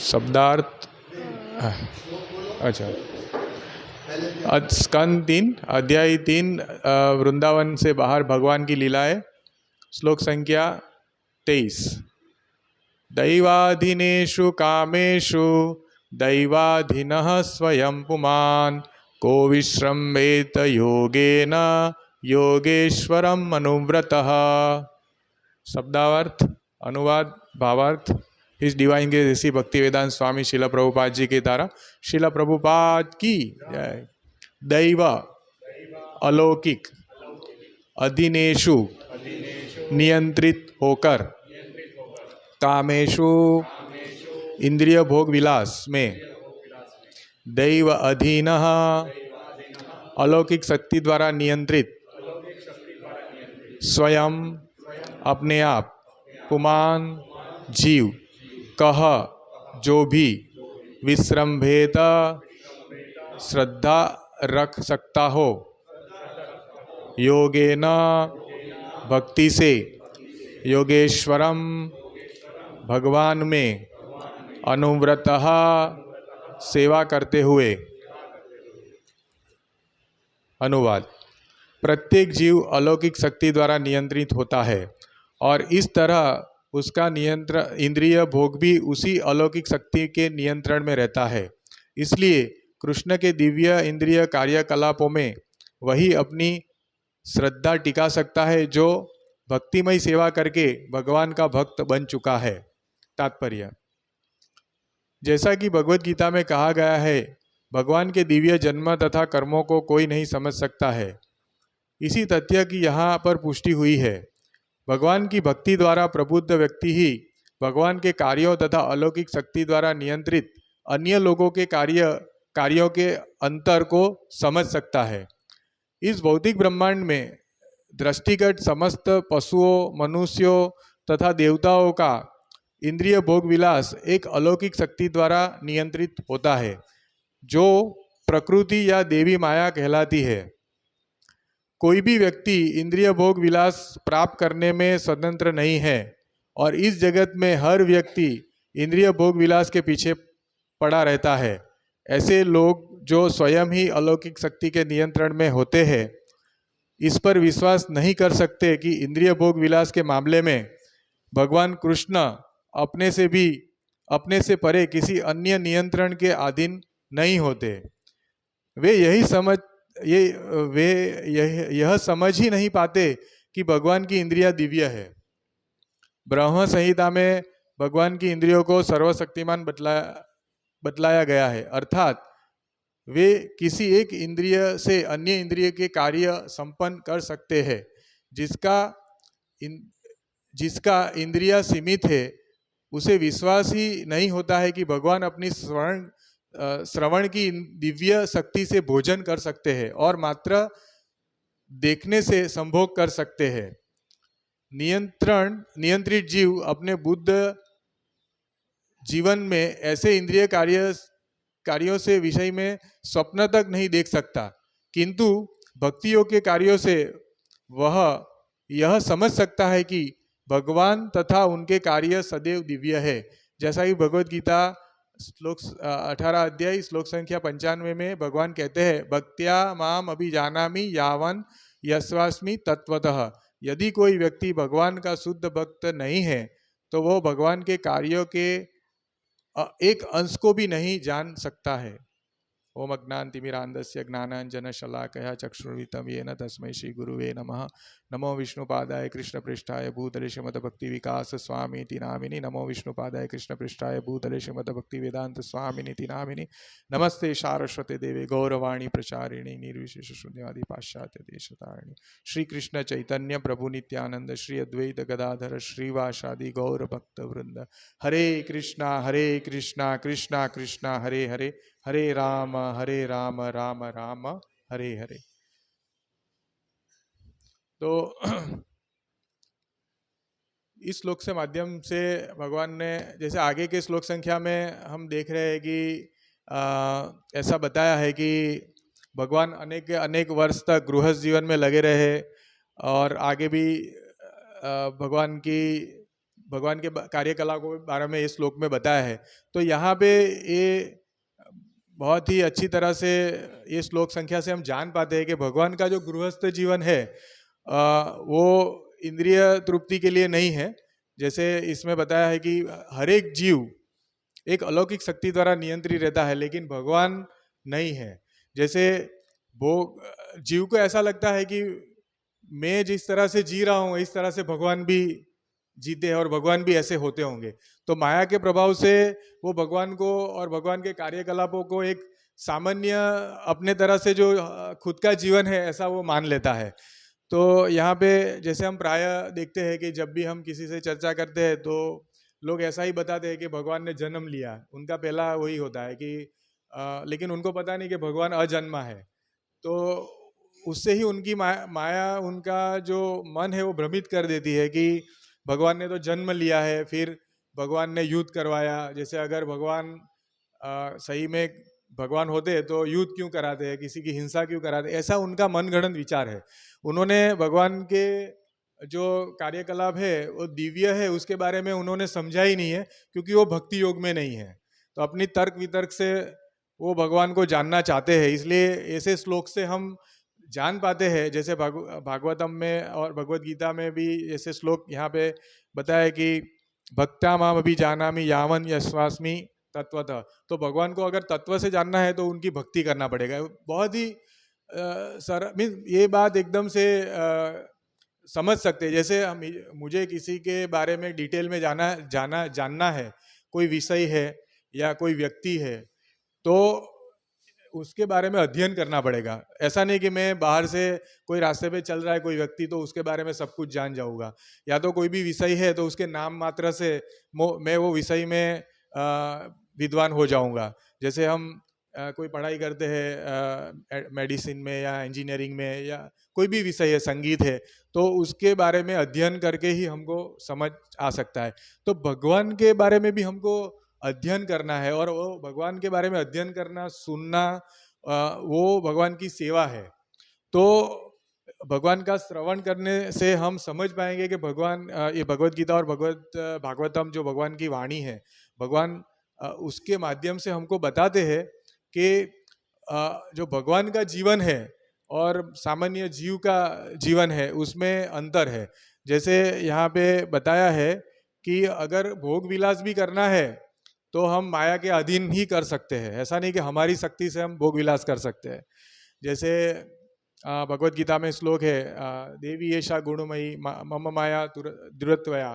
शब्दार्थ। अच्छा, स्कंद 3 अध्याय 3 वृंदावन से बाहर भगवान की लीलाएं। श्लोक संख्या 23। दैवाधीनेषु कामेषु दैवाधीनः स्वयं पुमान् को विश्रम्भेत योगेन योगेश्वरम अनुव्रतः। शब्दार्थ, अनुवाद, भावार्थ। इस डिवाइन ग्रेस ऋषि भक्ति वेदांत स्वामी शिला प्रभुपाद जी के द्वारा शिला प्रभुपाद की जय। दैव अलौकिक, अधीनेषु नियंत्रित होकर, कामेषु इंद्रिय भोग विलास में, दैव अधीनः अलौकिक शक्ति द्वारा नियंत्रित, स्वयं अपने आप, पुमान जीव, कह जो भी, विश्रम्भेत श्रद्धा रख सकता हो, योगेन भक्ति से, योगेश्वरम भगवान में, अनुव्रतः सेवा करते हुए। अनुवाद। प्रत्येक जीव अलौकिक शक्ति द्वारा नियंत्रित होता है और इस तरह उसका नियंत्रण इंद्रिय भोग भी उसी अलौकिक शक्ति के नियंत्रण में रहता है। इसलिए कृष्ण के दिव्य इंद्रिय कार्यकलापों में वही अपनी श्रद्धा टिका सकता है जो भक्तिमय सेवा करके भगवान का भक्त बन चुका है। तात्पर्य, जैसा कि भगवत गीता में कहा गया है, भगवान के दिव्य जन्म तथा कर्मों को कोई नहीं समझ सकता है। इसी तथ्य की यहाँ पर पुष्टि हुई है। भगवान की भक्ति द्वारा प्रबुद्ध व्यक्ति ही भगवान के कार्यों तथा अलौकिक शक्ति द्वारा नियंत्रित अन्य लोगों के कार्यों के अंतर को समझ सकता है। इस भौतिक ब्रह्मांड में दृष्टिगत समस्त पशुओं, मनुष्यों तथा देवताओं का इंद्रिय भोग विलास एक अलौकिक शक्ति द्वारा नियंत्रित होता है जो प्रकृति या देवी माया कहलाती है। कोई भी व्यक्ति इंद्रिय भोग विलास प्राप्त करने में स्वतंत्र नहीं है और इस जगत में हर व्यक्ति इंद्रिय भोग विलास के पीछे पड़ा रहता है। ऐसे लोग जो स्वयं ही अलौकिक शक्ति के नियंत्रण में होते हैं, इस पर विश्वास नहीं कर सकते कि इंद्रिय भोग विलास के मामले में भगवान कृष्ण अपने से परे किसी अन्य नियंत्रण के अधीन नहीं होते। वे यह समझ ही नहीं पाते कि भगवान की इंद्रियां दिव्य है। ब्रह्म संहिता में भगवान की इंद्रियों को सर्वशक्तिमान बतलाया गया है, अर्थात वे किसी एक इंद्रिय से अन्य इंद्रिय के कार्य संपन्न कर सकते हैं। जिसका इंद्रिय सीमित है उसे विश्वास ही नहीं होता है कि भगवान अपनी श्रवण की दिव्य शक्ति से भोजन कर सकते हैं और मात्र देखने से संभोग कर सकते हैं। नियंत्रित जीव अपने बुद्ध जीवन में ऐसे इंद्रिय कार्यों से विषय में स्वप्न तक नहीं देख सकता, किंतु भक्तियों के कार्यों से वह यह समझ सकता है कि भगवान तथा उनके कार्य सदैव दिव्य है। जैसा कि भगवत गीता श्लोक 18 अध्याय श्लोक संख्या 95 में भगवान कहते हैं, भक्त्या माम अभिजानामि यावन यस्वास्मि तत्वतः। यदि कोई व्यक्ति भगवान का शुद्ध भक्त नहीं है तो वो भगवान के कार्यों के एक अंश को भी नहीं जान सकता है। ओम अज्ञानतिमिरान्धस्य ज्ञानाञ्जनशलाकया चक्षुरुन्मिलितं येन तस्मै श्री गुरुवे नमः। नमो विष्णुपादाय कृष्णपृष्ठाय भूतले श्रीमद्भक्ति विकास स्वामीति नामिनि। नमो विष्णुपादाय कृष्णपृष्ठाय भूतले श्रीमद्भक्ति वेदांत स्वामिनीति नामिनि। नमस्ते सारस्वते देवे गौरवाणी प्रचारिणी निर्विशेष शून्यवादी पाश्चात्य देशतारिणी। श्री कृष्ण चैतन्य प्रभु नित्यानंद श्री अद्वैत गदाधर श्रीवासादि गौर भक्त वृंद। हरे कृष्णा कृष्णा कृष्णा हरे हरे, हरे राम राम राम हरे हरे। तो इस श्लोक से माध्यम से भगवान ने, जैसे आगे के श्लोक संख्या में हम देख रहे हैं कि ऐसा बताया है कि भगवान अनेक वर्ष तक गृहस्थ जीवन में लगे रहे और आगे भी भगवान की भगवान के कार्यकलापों के बारे में इस श्लोक में बताया है। तो यहाँ पे ये बहुत ही अच्छी तरह से ये श्लोक संख्या से हम जान पाते हैं कि भगवान का जो गृहस्थ जीवन है वो इंद्रिय तृप्ति के लिए नहीं है। जैसे इसमें बताया है कि हर एक जीव एक अलौकिक शक्ति द्वारा नियंत्रित रहता है, लेकिन भगवान नहीं है। जैसे वो जीव को ऐसा लगता है कि मैं जिस तरह से जी रहा हूँ इस तरह से भगवान भी जीते हैं और भगवान भी ऐसे होते होंगे। तो माया के प्रभाव से वो भगवान को और भगवान के कार्यकलापों को एक सामान्य अपने तरह से जो खुद का जीवन है ऐसा वो मान लेता है। तो यहाँ पे जैसे हम प्राय देखते हैं कि जब भी हम किसी से चर्चा करते हैं तो लोग ऐसा ही बताते हैं कि भगवान ने जन्म लिया, उनका पहला वही होता है कि लेकिन उनको पता नहीं कि भगवान अजन्मा है। तो उससे ही उनकी माया उनका जो मन है वो भ्रमित कर देती है कि भगवान ने तो जन्म लिया है, फिर भगवान ने युद्ध करवाया। जैसे अगर भगवान सही में भगवान होते तो युद्ध क्यों कराते हैं, किसी की हिंसा क्यों कराते, ऐसा उनका मनगढ़ंत विचार है। उन्होंने भगवान के जो कार्यकलाप है वो दिव्य है उसके बारे में उन्होंने समझा ही नहीं है, क्योंकि वो भक्ति योग में नहीं है। तो अपनी तर्क वितर्क से वो भगवान को जानना चाहते हैं, इसलिए ऐसे श्लोक से हम जान पाते हैं। जैसे भागवतम में और भगवत गीता में भी ऐसे श्लोक यहाँ पे बताया कि भक्ता माम अभी जानामि यावन यश्वास्मि तत्वतः। तो भगवान को अगर तत्व से जानना है तो उनकी भक्ति करना पड़ेगा। बहुत ही सर मीन ये बात एकदम से समझ सकते हैं। जैसे हम मुझे किसी के बारे में डिटेल में जानना है, कोई विषय है या कोई व्यक्ति है, तो उसके बारे में अध्ययन करना पड़ेगा। ऐसा नहीं कि मैं बाहर से कोई रास्ते पे चल रहा है कोई व्यक्ति तो उसके बारे में सब कुछ जान जाऊंगा, या तो कोई भी विषय है तो उसके नाम मात्र से मैं वो विषय में विद्वान हो जाऊंगा। जैसे हम कोई पढ़ाई करते हैं मेडिसिन में या इंजीनियरिंग में या कोई भी विषय है, संगीत है, तो उसके बारे में अध्ययन करके ही हमको समझ आ सकता है। तो भगवान के बारे में भी हमको अध्ययन करना है, और वो भगवान के बारे में अध्ययन करना, सुनना, वो भगवान की सेवा है। तो भगवान का श्रवण करने से हम समझ पाएंगे कि भगवान ये भगवत गीता और भागवतम जो भगवान की वाणी है, भगवान उसके माध्यम से हमको बताते हैं कि जो भगवान का जीवन है और सामान्य जीव का जीवन है उसमें अंतर है। जैसे यहाँ पे बताया है कि अगर भोग विलास भी करना है तो हम माया के अधीन ही कर सकते हैं, ऐसा नहीं कि हमारी शक्ति से हम भोग विलास कर सकते हैं। जैसे भगवत गीता में श्लोक है देवी ऐशा गुणमयी मम माया दुरत्वया।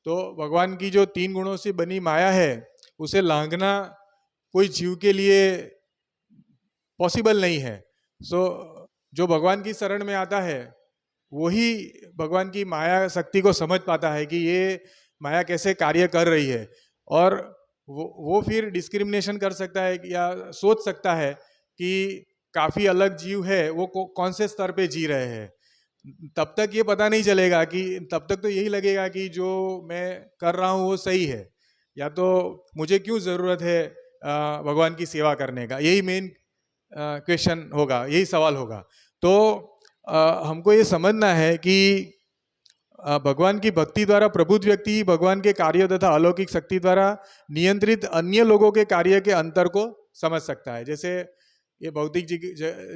तो भगवान की जो 3 गुणों से बनी माया है उसे लांघना कोई जीव के लिए पॉसिबल नहीं है। सो जो भगवान की शरण में आता है वही भगवान की माया शक्ति को समझ पाता है कि ये माया कैसे कार्य कर रही है, और वो फिर डिस्क्रिमिनेशन कर सकता है या सोच सकता है कि काफी अलग जीव है वो कौन से स्तर पे जी रहे हैं। तब तक ये पता नहीं चलेगा कि तब तक तो यही लगेगा कि जो मैं कर रहा हूँ वो सही है, या तो मुझे क्यों जरूरत है भगवान की सेवा करने का, यही मेन क्वेश्चन होगा, यही सवाल होगा। तो हमको ये समझना है कि भगवान की भक्ति द्वारा प्रबुद्ध व्यक्ति भगवान के कार्य तथा अलौकिक शक्ति द्वारा नियंत्रित अन्य लोगों के कार्य के अंतर को समझ सकता है। जैसे ये भौतिक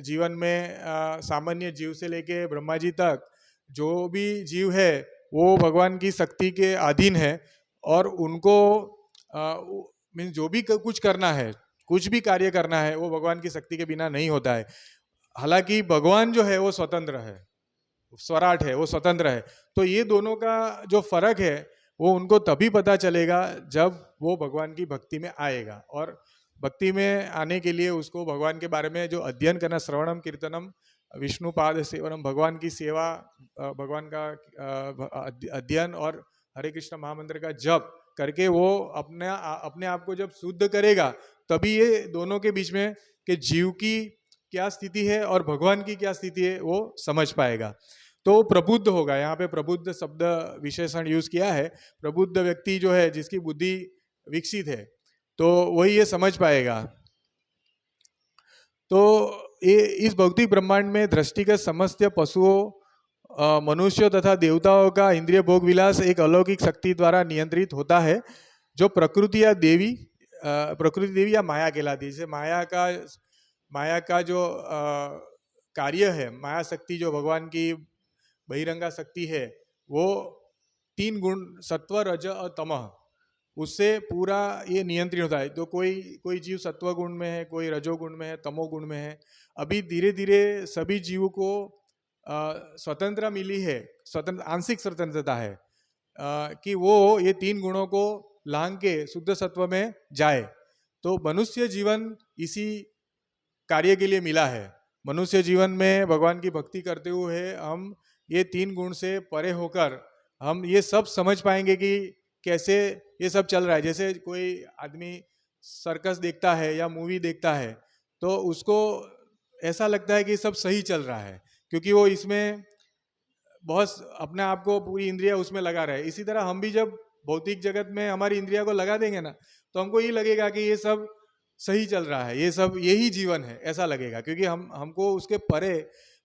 जीवन में सामान्य जीव से लेके ब्रह्मा जी तक जो भी जीव है वो भगवान की शक्ति के अधीन है, और उनको मीन जो भी कुछ करना है, कुछ भी कार्य करना है वो भगवान की शक्ति के बिना नहीं होता है। हालांकि भगवान जो है वो स्वतंत्र है, स्वराट है, वो स्वतंत्र है। तो ये दोनों का जो फर्क है वो उनको तभी पता चलेगा जब वो भगवान की भक्ति में आएगा, और भक्ति में आने के लिए उसको भगवान के बारे में जो अध्ययन करना, श्रवणम कीर्तनम विष्णु पाद सेवनम, भगवान की सेवा, भगवान का अध्ययन और हरे कृष्ण महामंत्र का जप करके वो अपने आप को जब शुद्ध करेगा तभी ये दोनों के बीच में कि जीव की क्या स्थिति है और भगवान की क्या स्थिति है वो समझ पाएगा। तो प्रबुद्ध होगा। यहाँ पे प्रबुद्ध शब्द विशेषण यूज किया है। प्रबुद्ध व्यक्ति जो है जिसकी बुद्धि विकसित है तो वही ये समझ पाएगा। तो ये इस भौतिक ब्रह्मांड में दृष्टिगत समस्त पशुओं मनुष्यों तथा देवताओं का इंद्रिय भोग विलास एक अलौकिक शक्ति द्वारा नियंत्रित होता है, जो प्रकृति देवी या माया कहलाती है। जैसे माया का जो कार्य है, माया शक्ति जो भगवान की बहिरंगा शक्ति है, वो 3 गुण सत्व रज और तमः, उससे पूरा ये नियंत्रित होता है। तो कोई जीव सत्व गुण में है, कोई रजोगुण में है, तमोगुण में है। अभी धीरे धीरे सभी जीवों को स्वतंत्रता मिली है, आंशिक स्वतंत्रता है, कि वो ये 3 गुणों को लांघ के शुद्ध सत्व में जाए। तो मनुष्य जीवन इसी कार्य के लिए मिला है। मनुष्य जीवन में भगवान की भक्ति करते हुए हम ये 3 गुण से परे होकर हम ये सब समझ पाएंगे कि कैसे ये सब चल रहा है। जैसे कोई आदमी सर्कस देखता है या मूवी देखता है, तो उसको ऐसा लगता है कि सब सही चल रहा है, क्योंकि वो इसमें बहुत अपने आप को पूरी इंद्रिया उसमें लगा रहे। इसी तरह हम भी जब भौतिक जगत में हमारी इंद्रिया को लगा देंगे ना, तो हमको ये लगेगा कि ये सब सही चल रहा है, ये सब यही जीवन है, ऐसा लगेगा, क्योंकि हमको उसके परे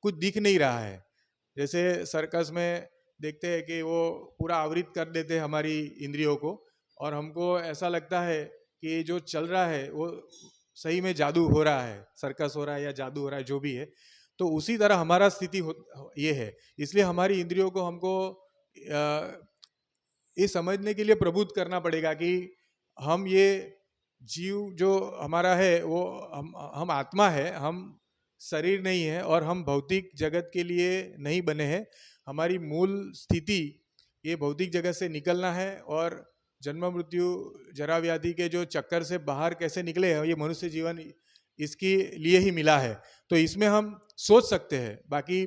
कुछ दिख नहीं रहा है। जैसे सर्कस में देखते हैं कि वो पूरा आवृत कर देते हैं हमारी इंद्रियों को, और हमको ऐसा लगता है कि जो चल रहा है वो सही में जादू हो रहा है, सर्कस हो रहा है या जादू हो रहा है, जो भी है। तो उसी तरह हमारा स्थिति ये है। इसलिए हमारी इंद्रियों को हमको ये समझने के लिए प्रबुद्ध करना पड़ेगा कि हम ये जीव जो हमारा है वो हम आत्मा है, हम शरीर नहीं है, और हम भौतिक जगत के लिए नहीं बने हैं। हमारी मूल स्थिति ये भौतिक जगत से निकलना है, और जन्म मृत्यु जरा व्याधि के जो चक्कर से बाहर कैसे निकले हैं, ये मनुष्य जीवन इसके लिए ही मिला है। तो इसमें हम सोच सकते हैं, बाकी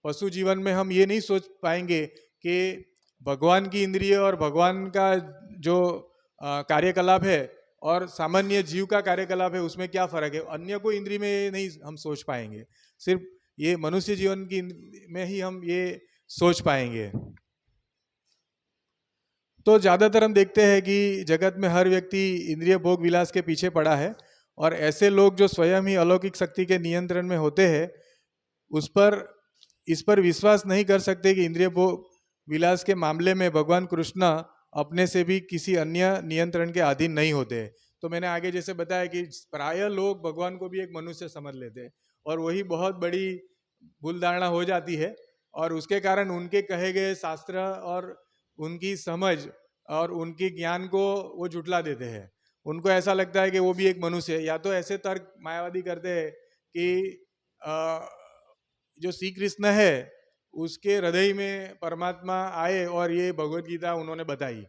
पशु जीवन में हम ये नहीं सोच पाएंगे कि भगवान की इंद्रिय और भगवान का जो कार्यकलाप है और सामान्य जीव का कार्यकलाप है, उसमें क्या फर्क है। अन्य को इंद्रिय में ये नहीं हम सोच पाएंगे, सिर्फ ये मनुष्य जीवन की में ही हम ये सोच पाएंगे। तो ज़्यादातर हम देखते हैं कि जगत में हर व्यक्ति इंद्रिय भोग विलास के पीछे पड़ा है, और ऐसे लोग जो स्वयं ही अलौकिक शक्ति के नियंत्रण में होते हैं, इस पर विश्वास नहीं कर सकते कि इंद्रिय भोग विलास के मामले में भगवान कृष्ण अपने से भी किसी अन्य नियंत्रण के अधीन नहीं होते। तो मैंने आगे जैसे बताया कि प्राय लोग भगवान को भी एक मनुष्य समझ लेते हैं, और वही बहुत बड़ी भूल धारणा हो जाती है, और उसके कारण उनके कहे गए शास्त्र और उनकी समझ और उनके ज्ञान को वो जुटला देते हैं। उनको ऐसा लगता है कि वो भी एक मनुष्य है। या तो ऐसे तर्क मायावादी करते हैं कि जो श्री कृष्ण है उसके हृदय में परमात्मा आए और ये भगवत गीता उन्होंने बताई,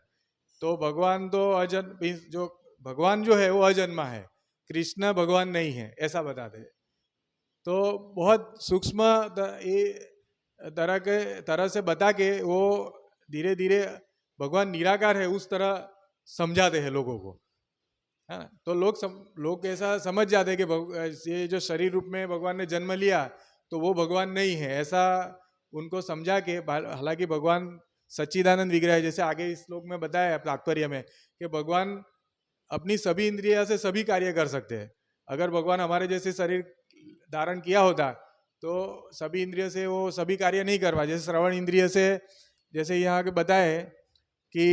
तो भगवान तो जो भगवान जो है वो अजन्मा है, कृष्ण भगवान नहीं है, ऐसा बताते हैं। तो बहुत सूक्ष्म तरह से बता के वो धीरे धीरे भगवान निराकार है उस तरह समझाते हैं लोगों को, है ना। तो लोग ऐसा समझ जाते हैं कि ये जो शरीर रूप में भगवान ने जन्म लिया तो वो भगवान नहीं है, ऐसा उनको समझा के। हालांकि भगवान सच्चिदानंद विग्रह है, जैसे आगे इस श्लोक में बताया तात्पर्य में कि भगवान अपनी सभी इंद्रिया से सभी कार्य कर सकते हैं। अगर भगवान हमारे जैसे शरीर धारण किया होता तो सभी इंद्रिय से वो सभी कार्य नहीं कर पाए। जैसे श्रवण इंद्रिय से, जैसे यहाँ के बताए कि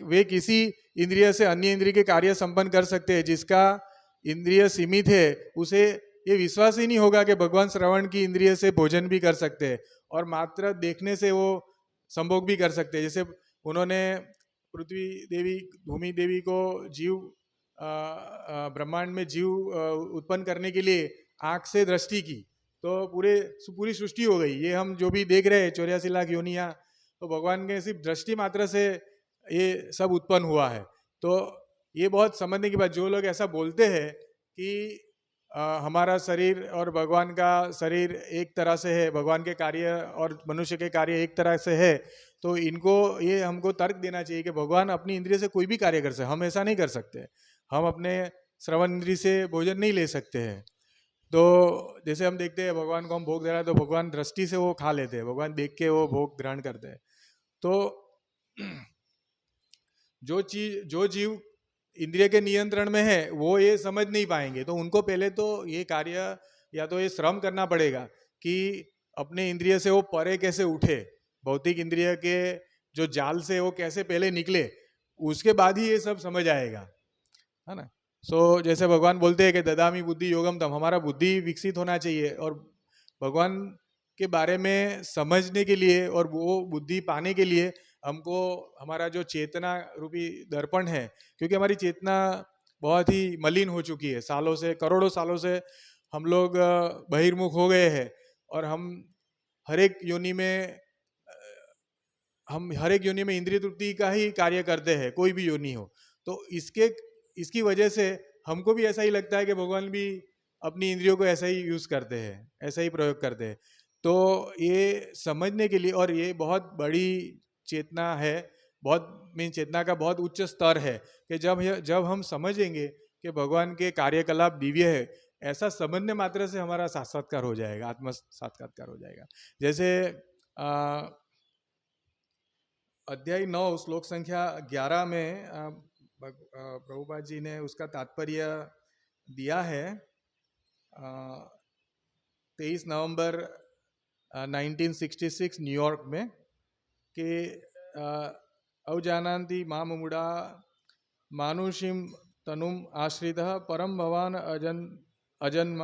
वे किसी इंद्रिय से अन्य इंद्रिय के कार्य संपन्न कर सकते हैं। जिसका इंद्रिय सीमित है उसे ये विश्वास ही नहीं होगा कि भगवान श्रवण की इंद्रिय से भोजन भी कर सकते हैं, और मात्र देखने से वो संभोग भी कर सकते हैं। जैसे उन्होंने पृथ्वी देवी, भूमि देवी को जीव, ब्रह्मांड में जीव उत्पन्न करने के लिए आँख से दृष्टि की, तो पूरी सृष्टि हो गई। ये हम जो भी देख रहे हैं 84 लाख योनियाँ, तो भगवान के सिर्फ दृष्टि मात्र से ये सब उत्पन्न हुआ है। तो ये बहुत समझने की बात। जो लोग ऐसा बोलते हैं कि हमारा शरीर और भगवान का शरीर एक तरह से है, भगवान के कार्य और मनुष्य के कार्य एक तरह से है, तो इनको ये हमको तर्क देना चाहिए कि भगवान अपनी इंद्रिय से कोई भी कार्य कर सकते, हम ऐसा नहीं कर सकते। हम अपने श्रवण इंद्रिय से भोजन नहीं ले सकते हैं। तो जैसे हम देखते हैं भगवान को हम भोग दे रहा है तो भगवान दृष्टि से वो खा लेते हैं, भगवान देख के वो भोग ग्रहण करते हैं। तो जो जीव इंद्रिय के नियंत्रण में है वो ये समझ नहीं पाएंगे। तो उनको पहले तो ये कार्य या तो ये श्रम करना पड़ेगा कि अपने इंद्रिय से वो परे कैसे उठे, भौतिक इंद्रिय के जो जाल से वो कैसे पहले निकले, उसके बाद ही ये सब समझ आएगा, है ना। जैसे भगवान बोलते हैं कि ददामी बुद्धि योगम तम, हमारा बुद्धि विकसित होना चाहिए, और भगवान के बारे में समझने के लिए और वो बुद्धि पाने के लिए हमको हमारा जो चेतना रूपी दर्पण है, क्योंकि हमारी चेतना बहुत ही मलिन हो चुकी है, सालों से, करोड़ों सालों से हम लोग बहिर्मुख हो गए हैं, और हम हर एक योनि में इंद्रिय तृप्ति का ही कार्य करते हैं, कोई भी योनि हो। तो इसकी वजह से हमको भी ऐसा ही लगता है कि भगवान भी अपनी इंद्रियों को ऐसा ही यूज करते हैं, ऐसा ही प्रयोग करते हैं। तो ये समझने के लिए, और ये बहुत बड़ी चेतना है, बहुत मीन चेतना का बहुत उच्च स्तर है, कि जब हम समझेंगे कि भगवान के कार्यकलाप दिव्य है, ऐसा समझने मात्र से हमारा साक्षात्कार हो जाएगा, आत्म साक्षात्कार हो जाएगा। जैसे अध्याय 9 श्लोक संख्या 11 में प्रभुपाद जी ने उसका तात्पर्य दिया है। 23 नवंबर 1966 न्यूयॉर्क में, कि अवजानन्ति मामुमुडा मानुषीम तनुम आश्रितः परम भवान अजन्म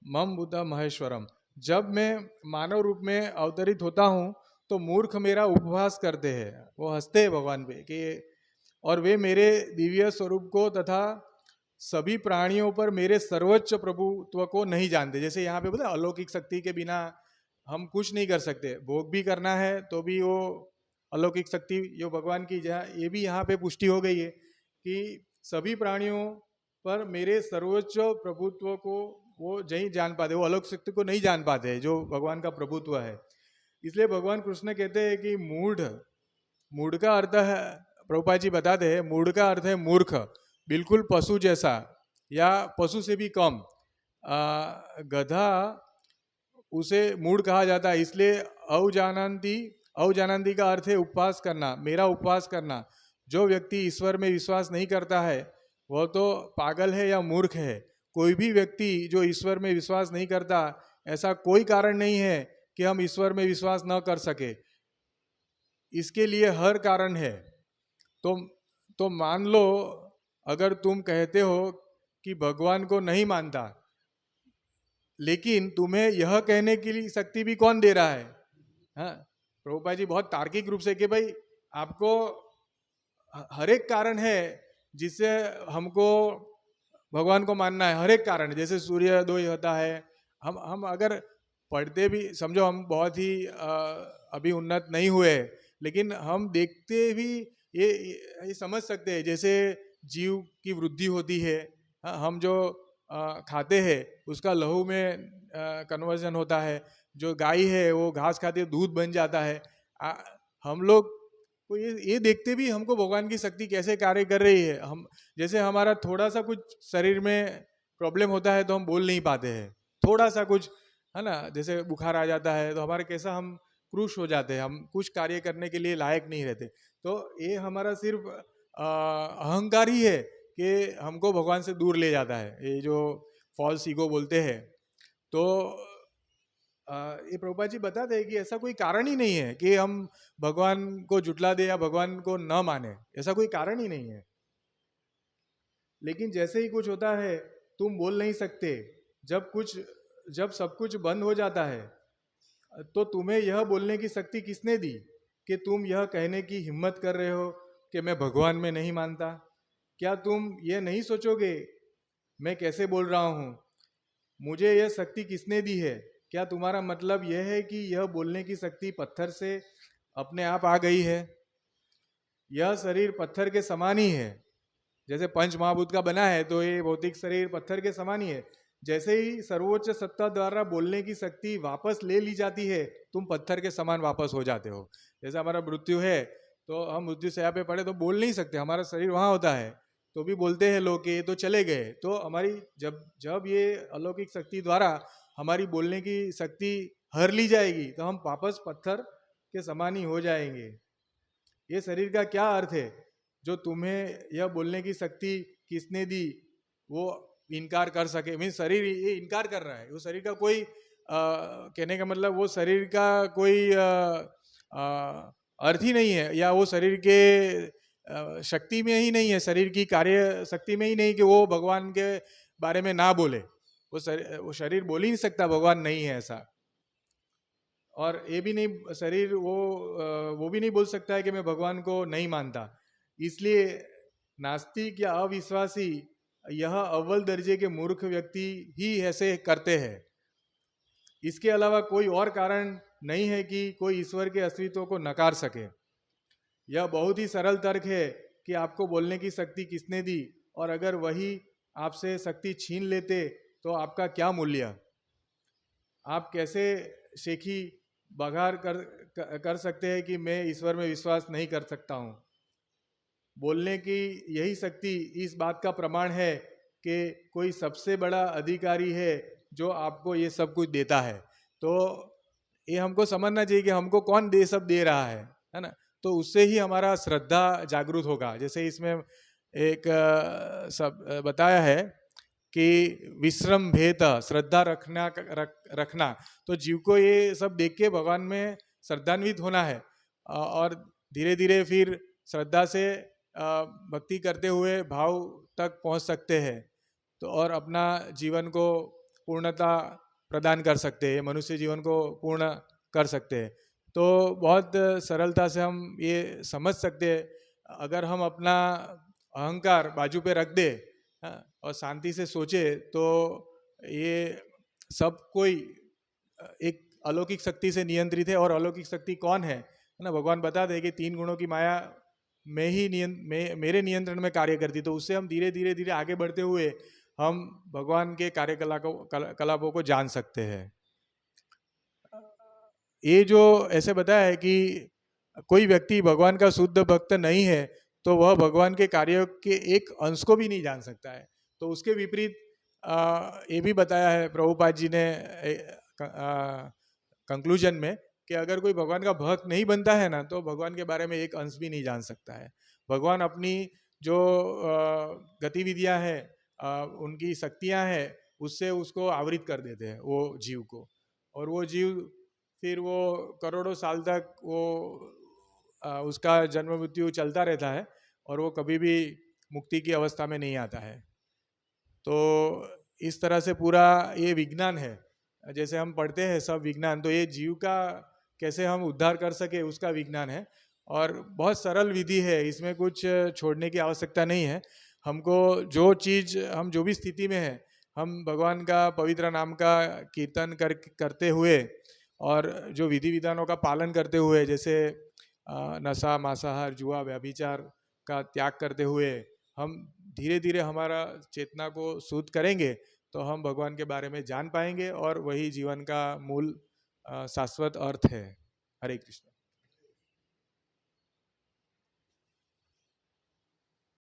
मम बुद्ध महेश्वरम। जब मैं मानव रूप में अवतरित होता हूँ तो मूर्ख मेरा उपहास करते हैं, वो हंसते हैं भगवान पे कि, और वे मेरे दिव्य स्वरूप को तथा सभी प्राणियों पर मेरे सर्वोच्च प्रभुत्व को नहीं जानते। जैसे यहाँ पे बोला अलौकिक शक्ति के बिना हम कुछ नहीं कर सकते, भोग भी करना है तो भी वो अलौकिक शक्ति जो भगवान की, जहाँ ये भी यहाँ पे पुष्टि हो गई है कि सभी प्राणियों पर मेरे सर्वोच्च प्रभुत्व को वो नहीं जान पाते, वो अलौकिक शक्ति को नहीं जान पाते जो भगवान का प्रभुत्व है। इसलिए भगवान कृष्ण कहते हैं कि मूढ़ का अर्थ है, प्रभुपाद जी बताते हैं, मूढ़ का अर्थ है मूर्ख, बिल्कुल पशु जैसा या पशु से भी कम। गधा उसे मूढ़ कहा जाता है, इसलिए अवजानन्ति का अर्थ है उपवास करना, मेरा उपवास करना। जो व्यक्ति ईश्वर में विश्वास नहीं करता है वह तो पागल है या मूर्ख है। कोई भी व्यक्ति जो ईश्वर में विश्वास नहीं करता, ऐसा कोई कारण नहीं है कि हम ईश्वर में विश्वास न कर सके, इसके लिए हर कारण है। तो मान लो अगर तुम कहते हो कि भगवान को नहीं मानता, लेकिन तुम्हें यह कहने के लिए शक्ति भी कौन दे रहा है? हाँ, प्रभुपाद जी बहुत तार्किक रूप से कि भाई आपको हर एक कारण है जिससे हमको भगवान को मानना है, हर एक कारण। जैसे सूर्योदय होता है, हम अगर पढ़ते भी, समझो हम बहुत ही अभी उन्नत नहीं हुए, लेकिन हम देखते भी ये समझ सकते हैं, जैसे जीव की वृद्धि होती है, हम जो खाते हैं उसका लहू में कन्वर्जन होता है, जो गाय है वो घास खाती है, दूध बन जाता है। हम लोग को ये देखते भी हमको भगवान की शक्ति कैसे कार्य कर रही है। हम जैसे हमारा थोड़ा सा कुछ शरीर में प्रॉब्लम होता है तो हम बोल नहीं पाते हैं, थोड़ा सा कुछ है ना, जैसे बुखार आ जाता है तो हमारे कैसा हम क्रूश हो जाते हैं, हम कुछ कार्य करने के लिए लायक नहीं रहते। तो ये हमारा सिर्फ अहंकार ही है कि हमको भगवान से दूर ले जाता है, ये जो फॉल्स ईगो बोलते हैं। तो ये प्रभुपाद जी बताते हैं कि ऐसा कोई कारण ही नहीं है कि हम भगवान को जुटला दे या भगवान को न माने, ऐसा कोई कारण ही नहीं है। लेकिन जैसे ही कुछ होता है तुम बोल नहीं सकते, जब सब कुछ बंद हो जाता है तो तुम्हें यह बोलने की शक्ति किसने दी कि तुम यह कहने की हिम्मत कर रहे हो कि मैं भगवान में नहीं मानता? क्या तुम यह नहीं सोचोगे मैं कैसे बोल रहा हूँ, मुझे यह शक्ति किसने दी है? क्या तुम्हारा मतलब यह है कि यह बोलने की शक्ति पत्थर से अपने आप आ गई है? यह शरीर पत्थर के समान ही है, जैसे पंच महाभूत का बना है तो ये भौतिक शरीर पत्थर के समान ही है। जैसे ही सर्वोच्च सत्ता द्वारा बोलने की शक्ति वापस ले ली जाती है, तुम पत्थर के समान वापस हो जाते हो। जैसे हमारा मृत्यु है तो हम मृत्यु शैया पे पड़े तो बोल नहीं सकते, हमारा शरीर वहां होता है तो भी बोलते हैं लोग कि ये तो चले गए। तो हमारी जब ये अलौकिक शक्ति द्वारा हमारी बोलने की शक्ति हर ली जाएगी तो हम वापस पत्थर के समान ही हो जाएंगे। ये शरीर का क्या अर्थ है? जो तुम्हें यह बोलने की शक्ति किसने दी वो इनकार कर सके, मीन शरीर ये इनकार कर रहा है, वो शरीर का कोई कहने का मतलब वो शरीर का कोई अर्थ ही नहीं है, या वो शरीर के शक्ति में ही नहीं है, शरीर की कार्य शक्ति में ही नहीं कि वो भगवान के बारे में ना बोले। वो शरीर बोल ही नहीं सकता भगवान नहीं है ऐसा। और ये भी नहीं, शरीर वो भी नहीं बोल सकता है कि मैं भगवान को नहीं मानता। इसलिए नास्तिक या अविश्वासी, यह अव्वल दर्जे के मूर्ख व्यक्ति ही ऐसे करते हैं। इसके अलावा कोई और कारण नहीं है कि कोई ईश्वर के अस्तित्व को नकार सके। यह बहुत ही सरल तर्क है कि आपको बोलने की शक्ति किसने दी, और अगर वही आपसे शक्ति छीन लेते तो आपका क्या मूल्य। आप कैसे शेखी बघार कर सकते हैं कि मैं ईश्वर में विश्वास नहीं कर सकता हूँ। बोलने की यही शक्ति इस बात का प्रमाण है कि कोई सबसे बड़ा अधिकारी है जो आपको ये सब कुछ देता है। तो ये हमको समझना चाहिए कि हमको कौन सब दे रहा है ना। तो उससे ही हमारा श्रद्धा जागृत होगा। जैसे इसमें एक सब बताया है कि विश्रम भेद श्रद्धा रखना। तो जीव को ये सब देख के भगवान में श्रद्धान्वित होना है, और धीरे धीरे फिर श्रद्धा से भक्ति करते हुए भाव तक पहुंच सकते हैं। तो और अपना जीवन को पूर्णता प्रदान कर सकते हैं, मनुष्य जीवन को पूर्ण कर सकते हैं। तो बहुत सरलता से हम ये समझ सकते हैं। अगर हम अपना अहंकार बाजू पे रख दे और शांति से सोचे, तो ये सब कोई एक अलौकिक शक्ति से नियंत्रित है। और अलौकिक शक्ति कौन है ना, भगवान बताते हैं कि 3 गुणों की माया में ही मेरे नियंत्रण में कार्य करती। तो उससे हम धीरे धीरे धीरे आगे बढ़ते हुए हम भगवान के कार्यकलापों को जान सकते हैं। ये जो ऐसे बताया है कि कोई व्यक्ति भगवान का शुद्ध भक्त नहीं है तो वह भगवान के कार्यों के एक अंश को भी नहीं जान सकता है। तो उसके विपरीत ये भी बताया है प्रभुपाद जी ने कंक्लूजन में कि अगर कोई भगवान का भक्त नहीं बनता है ना, तो भगवान के बारे में एक अंश भी नहीं जान सकता है। भगवान अपनी जो गतिविधियां हैं, उनकी शक्तियां हैं, उससे उसको आवृत कर देते हैं वो जीव को। और वो जीव फिर वो करोड़ों साल तक वो उसका जन्म मृत्यु चलता रहता है और वो कभी भी मुक्ति की अवस्था में नहीं आता है। तो इस तरह से पूरा ये विज्ञान है। जैसे हम पढ़ते हैं सब विज्ञान, तो ये जीव का कैसे हम उद्धार कर सके उसका विज्ञान है। और बहुत सरल विधि है, इसमें कुछ छोड़ने की आवश्यकता नहीं है। हमको जो चीज़, हम जो भी स्थिति में है, हम भगवान का पवित्र नाम का कीर्तन करते हुए और जो विधि विधानों का पालन करते हुए, जैसे नशा मांसाहार जुआ व्यभिचार का त्याग करते हुए हम धीरे धीरे हमारा चेतना को शुद्ध करेंगे, तो हम भगवान के बारे में जान पाएंगे और वही जीवन का मूल शाश्वत अर्थ है। हरे कृष्ण।